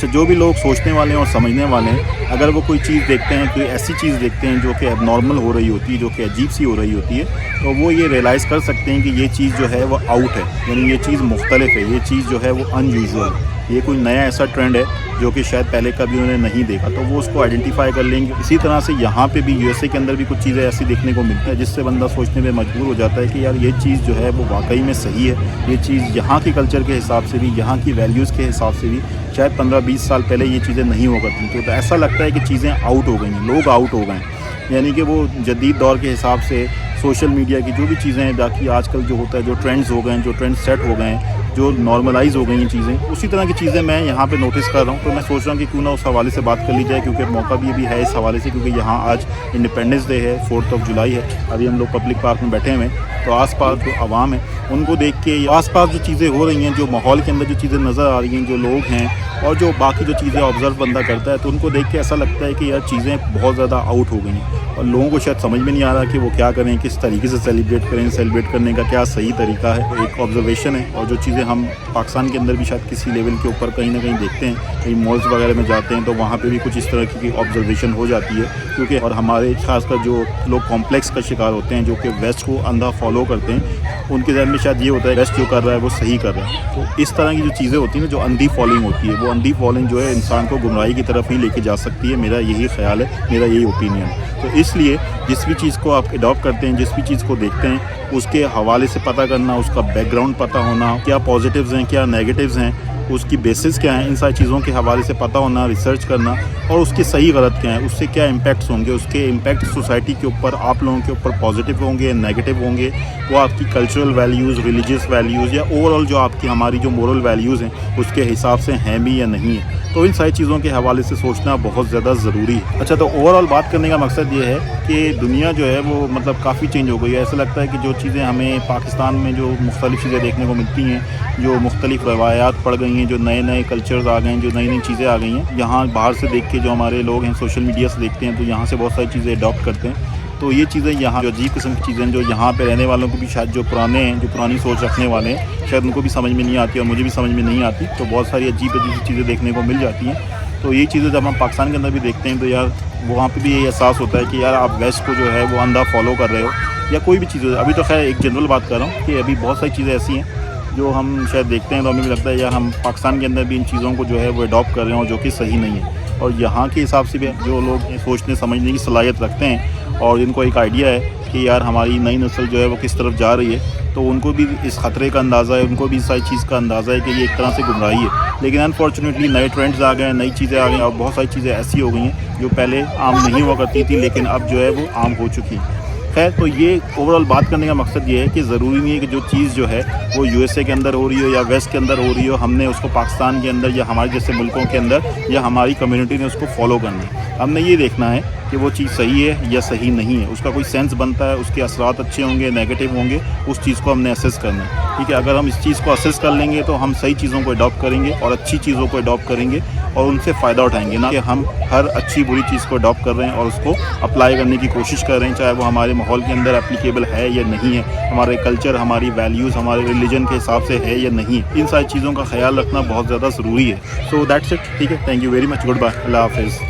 اچھا جو بھی لوگ سوچنے والے ہیں اور سمجھنے والے ہیں، اگر وہ کوئی چیز دیکھتے ہیں، کوئی ایسی چیز دیکھتے ہیں جو کہ اب نارمل ہو رہی ہوتی ہے، جو کہ عجیب سی ہو رہی ہوتی ہے، تو وہ یہ ریئلائز کر سکتے ہیں کہ یہ چیز جو ہے وہ آؤٹ ہے، یعنی یہ چیز مختلف ہے، یہ چیز جو ہے وہ ان یوزول ہے، یہ کوئی نیا ایسا ٹرینڈ ہے جو کہ شاید پہلے کبھی انہوں نے نہیں دیکھا، تو وہ اس کو آئیڈینٹیفائی کر لیں گے۔ اسی طرح سے یہاں پہ بھی USA کے اندر بھی کچھ چیزیں ایسی دیکھنے کو ملتی ہیں جس سے بندہ سوچنے میں مجبور ہو جاتا ہے کہ یار یہ چیز جو ہے وہ واقعی میں صحیح ہے، یہ چیز یہاں کی کلچر کے حساب سے بھی، یہاں کی ویلیوز کے حساب سے بھی شاید 15-20 سال پہلے یہ چیزیں نہیں ہوا کرتی تھیں، تو ایسا لگتا ہے کہ چیزیں آؤٹ ہو گئی ہیں، لوگ آؤٹ ہو گئے ہیں، یعنی کہ وہ جدید دور کے حساب سے سوشل میڈیا کی جو بھی چیزیں ہیں، باقی آج کل جو ہوتا ہے، جو ٹرینڈز ہو گئے ہیں، جو ٹرینڈ سیٹ ہو گئے ہیں، جو نارملائز ہو گئی ہیں چیزیں، اسی طرح کی چیزیں میں یہاں پہ نوٹس کر رہا ہوں، تو میں سوچ رہا ہوں کہ کیوں نہ اس حوالے سے بات کر لی جائے، کیونکہ موقع بھی ابھی ہے اس حوالے سے، کیونکہ یہاں آج انڈیپینڈنس ڈے ہے، 4 جولائی ہے، ابھی ہم لوگ پبلک پارک میں بیٹھے ہوئے ہیں، تو آس پاس جو عوام ہے ان کو دیکھ کے آس پاس جو چیزیں ہو رہی ہیں، جو ماحول کے اندر جو چیزیں نظر آ رہی ہیں، جو لوگ ہیں اور جو باقی جو چیزیں آبزرو بندہ کرتا ہے، تو ان کو دیکھ کے ایسا لگتا ہے کہ یار چیزیں بہت زیادہ آؤٹ ہو گئی ہیں، اور لوگوں کو شاید سمجھ میں نہیں آ رہا کہ وہ کیا کریں، کس طریقے سے سیلیبریٹ کریں، سیلیبریٹ کرنے کا کیا صحیح طریقہ ہے، ایک آبزرویشن ہے، اور جو چیزیں ہم پاکستان کے اندر بھی شاید کسی لیول کے اوپر کہیں نہ کہیں دیکھتے ہیں، کہیں مالز وغیرہ میں جاتے ہیں تو وہاں پہ بھی کچھ اس طرح کی آبزرویشن ہو جاتی ہے، کیونکہ اور ہمارے خاص کر جو لوگ کمپلیکس کا شکار ہوتے ہیں، جو کہ ویسٹ کو اندھا فالو کرتے ہیں، ان کے ذہن میں شاید یہ ہوتا ہے ویسٹ جو کر رہا ہے وہ صحیح کر رہا ہے، تو اس طرح کی جو چیزیں ہوتی ہیں نا، جو اندھی فالوئنگ ہوتی ہے، وہ اندھی فالوئنگ جو ہے انسان کو گمراہی کی طرف ہی لے کے جا سکتی ہے، میرا یہی خیال ہے، میرا یہی اوپینین ہے۔ تو اس لیے جس بھی چیز کو آپ اڈاپٹ کرتے ہیں، جس بھی چیز کو دیکھتے ہیں، اس کے حوالے سے پتہ کرنا، اس کا بیک گراؤنڈ پتہ ہونا، کیا پازیٹیوز ہیں، کیا نیگیٹیوز ہیں، اس کی بیسس کیا ہیں، ان ساری چیزوں کے حوالے سے پتہ ہونا، ریسرچ کرنا، اور اس کے صحیح غلط کیا ہیں، اس سے کیا امپیکٹس ہوں گے، اس کے امپیکٹ سوسائٹی کے اوپر، آپ لوگوں کے اوپر پازیٹیو ہوں گے، نیگیٹیو ہوں گے، وہ آپ کی کلچرل ویلیوز، ریلیجیس ویلیوز، یا اوور آل جو آپ کی ہماری جو مورل ویلیوز ہیں اس کے حساب سے ہیں بھی یا نہیں ہیں، تو ان ساری چیزوں کے حوالے سے سوچنا بہت زیادہ ضروری ہے۔ اچھا، تو اوور آل بات کرنے کا مقصد یہ ہے کہ دنیا جو ہے وہ مطلب کافی چینج ہو گئی ہے، ایسا لگتا ہے کہ جو چیزیں ہمیں پاکستان میں جو مختلف چیزیں دیکھنے کو ملتی ہیں، جو مختلف روایات پڑ گئی ہیں، جو نئے نئے کلچرز آ گئے ہیں، جو نئی نئی چیزیں آ گئی ہیں، یہاں باہر سے دیکھ کے جو ہمارے لوگ ہیں سوشل میڈیا سے دیکھتے ہیں، تو یہاں سے بہت ساری چیزیں اڈاپٹ کرتے ہیں، تو یہ چیزیں یہاں جو عجیب قسم کی چیزیں ہیں، جو یہاں پہ رہنے والوں کو بھی شاید جو پرانے ہیں، جو پرانی سوچ رکھنے والے ہیں، شاید ان کو بھی سمجھ میں نہیں آتی اور مجھے بھی سمجھ میں نہیں آتی، تو بہت ساری عجیب عجیب چیزیں دیکھنے کو مل جاتی ہیں، تو یہ چیزیں جب ہم پاکستان کے اندر بھی دیکھتے ہیں تو یار وہاں پہ بھی یہ احساس ہوتا ہے کہ یار آپ ویسٹ کو جو ہے وہ اندھا فالو کر رہے ہو، یا کوئی بھی چیز ہو، ابھی تو خیر ایک جنرل بات کر رہا ہوں کہ ابھی بہت ساری چیزیں ایسی ہیں جو ہم شاید دیکھتے ہیں تو ہمیں بھی لگتا ہے یار ہم پاکستان کے اندر بھی ان چیزوں کو جو ہے وہ اڈاپٹ کر رہے ہیں، جو کہ صحیح نہیں ہے، اور یہاں کے حساب سے بھی جو لوگ سوچنے سمجھنے کی صلاحیت رکھتے ہیں اور جن کو ایک آئیڈیا ہے کہ یار ہماری نئی نسل جو ہے وہ کس طرف جا رہی ہے، تو ان کو بھی اس خطرے کا اندازہ ہے، ان کو بھی اس ساری چیز کا اندازہ ہے کہ یہ ایک طرح سے گمراہی ہے، لیکن انفارچونیٹلی نئے ٹرینڈز آ گئے ہیں، نئی چیزیں آ گئی ہیں، اور بہت ساری چیزیں ایسی ہو گئی ہیں جو پہلے عام نہیں ہوا کرتی تھی لیکن اب جو ہے وہ عام ہو چکی ہیں۔ خیر، تو یہ اوور آل بات کرنے کا مقصد یہ ہے کہ ضروری نہیں ہے کہ جو چیز جو ہے وہ USA کے اندر ہو رہی ہو یا ویسٹ کے اندر ہو رہی ہو، ہم نے اس کو پاکستان کے اندر یا ہمارے جیسے ملکوں کے اندر یا ہماری کمیونٹی نے اس کو فالو کرنا ہے، ہم نے یہ دیکھنا ہے کہ وہ چیز صحیح ہے یا صحیح نہیں ہے، اس کا کوئی سینس بنتا ہے، اس کے اثرات اچھے ہوں گے، نیگیٹو ہوں گے، اس چیز کو ہم نے اسیس کرنا ہے، ٹھیک ہے۔ اگر ہم اس چیز کو اسیس کر لیں گے تو ہم صحیح چیزوں کو اڈاپٹ کریں گے اور اچھی چیزوں کو اڈاپٹ کریں گے اور ان سے فائدہ اٹھائیں گے، نہ کہ ہم ہر اچھی بری چیز کو اڈاپٹ کر رہے ہیں اور اس کو اپلائی کرنے کی کوشش کر رہے ہیں، چاہے وہ ہمارے ماحول کے اندر اپلیکیبل ہے یا نہیں ہے، ہمارے کلچر، ہماری ویلیوز، ہمارے ریلیجن کے حساب سے ہے یا نہیں، ان ساری چیزوں کا خیال رکھنا بہت زیادہ ضروری ہے۔ سو دیٹس اٹ، ٹھیک ہے، thank you very much, goodbye, اللہ حافظ۔